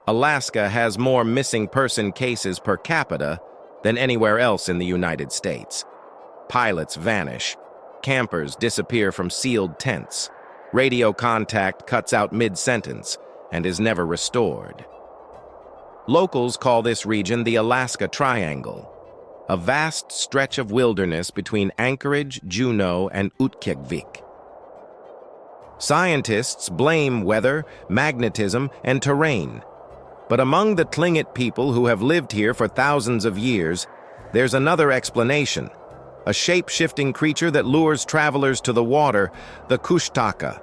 Alaska has more missing person cases per capita than anywhere else in the United States. Pilots vanish. Campers disappear from sealed tents. Radio contact cuts out mid-sentence and is never restored. Locals call this region the Alaska Triangle, a vast stretch of wilderness between Anchorage, Juneau, and Utqiagvik. Scientists blame weather, magnetism, and terrain. But among the Tlingit people who have lived here for thousands of years, there's another explanation. A shape-shifting creature that lures travelers to the water, the Kushtaka.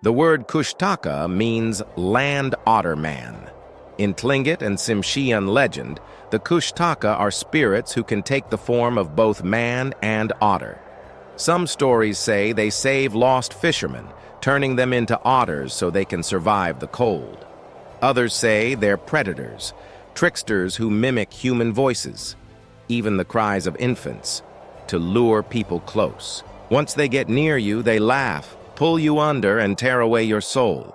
The word Kushtaka means land otter man. In Tlingit and Tsimshian legend, the Kushtaka are spirits who can take the form of both man and otter. Some stories say they save lost fishermen, turning them into otters so they can survive the cold. Others say they're predators, tricksters who mimic human voices, even the cries of infants, to lure people close. Once they get near you, they laugh, pull you under, and tear away your soul.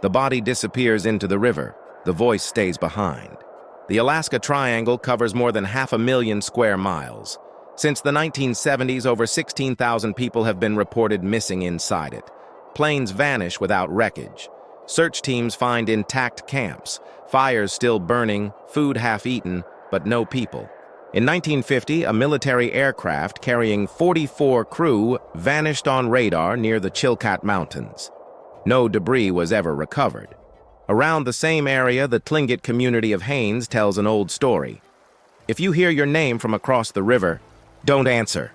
The body disappears into the river. The voice stays behind. The Alaska Triangle covers more than 500,000 square miles. Since the 1970s, over 16,000 people have been reported missing inside it. Planes vanish without wreckage. Search teams find intact camps, fires still burning, food half-eaten, but no people. In 1950, a military aircraft carrying 44 crew vanished on radar near the Chilkat Mountains. No debris was ever recovered. Around the same area, the Tlingit community of Haines tells an old story. If you hear your name from across the river, don't answer.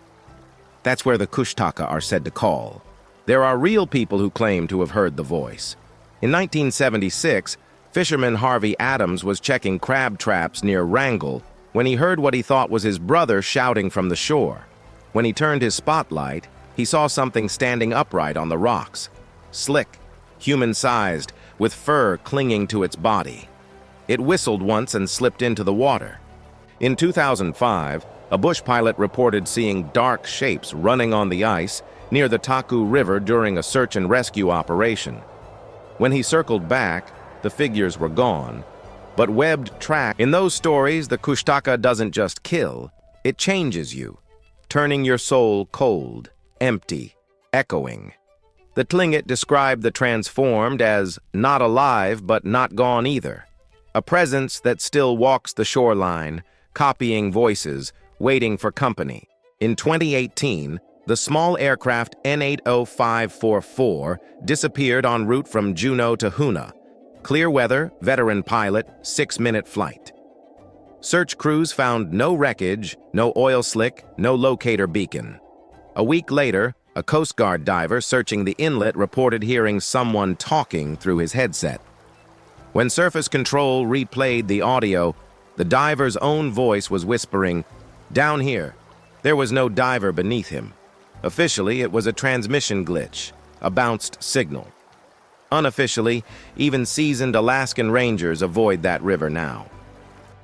That's where the Kushtaka are said to call. There are real people who claim to have heard the voice. In 1976, fisherman Harvey Adams was checking crab traps near Wrangell when he heard what he thought was his brother shouting from the shore. When he turned his spotlight, he saw something standing upright on the rocks. Slick, human-sized, with fur clinging to its body. It whistled once and slipped into the water. In 2005, a bush pilot reported seeing dark shapes running on the ice near the Taku River during a search and rescue operation. When he circled back, the figures were gone, but webbed track. In those stories, the Kushtaka doesn't just kill, it changes you, turning your soul cold, empty, echoing. The Tlingit described the transformed as not alive but not gone either, a presence that still walks the shoreline, copying voices, waiting for company. In 2018, the small aircraft N80544 disappeared en route from Juneau to Juneau. Clear weather, veteran pilot, 6-minute flight. Search crews found no wreckage, no oil slick, no locator beacon. A week later, a Coast Guard diver searching the inlet reported hearing someone talking through his headset. When Surface Control replayed the audio, the diver's own voice was whispering, "Down here." There was no diver beneath him. Officially, it was a transmission glitch, a bounced signal. Unofficially, even seasoned Alaskan Rangers avoid that river now.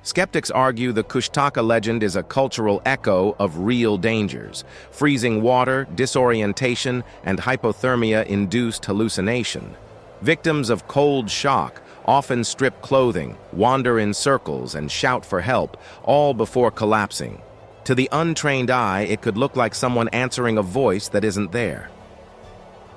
Skeptics argue the Kushtaka legend is a cultural echo of real dangers: freezing water, disorientation, and hypothermia-induced hallucination. Victims of cold shock often strip clothing, wander in circles, and shout for help, all before collapsing. To the untrained eye, it could look like someone answering a voice that isn't there.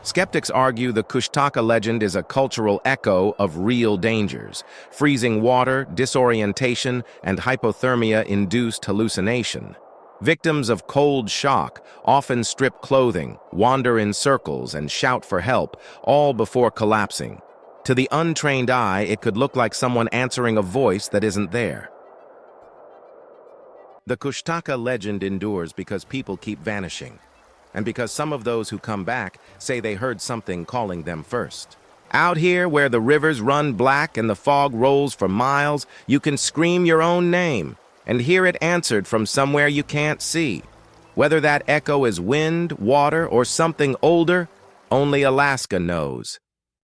Skeptics argue the Kushtaka legend is a cultural echo of real dangers: freezing water, disorientation, and hypothermia-induced hallucination. Victims of cold shock often strip clothing, wander in circles, and shout for help, all before collapsing. To the untrained eye, it could look like someone answering a voice that isn't there. The Kushtaka legend endures because people keep vanishing, and because some of those who come back say they heard something calling them first. Out here, where the rivers run black and the fog rolls for miles, you can scream your own name and hear it answered from somewhere you can't see. Whether that echo is wind, water, or something older, only Alaska knows.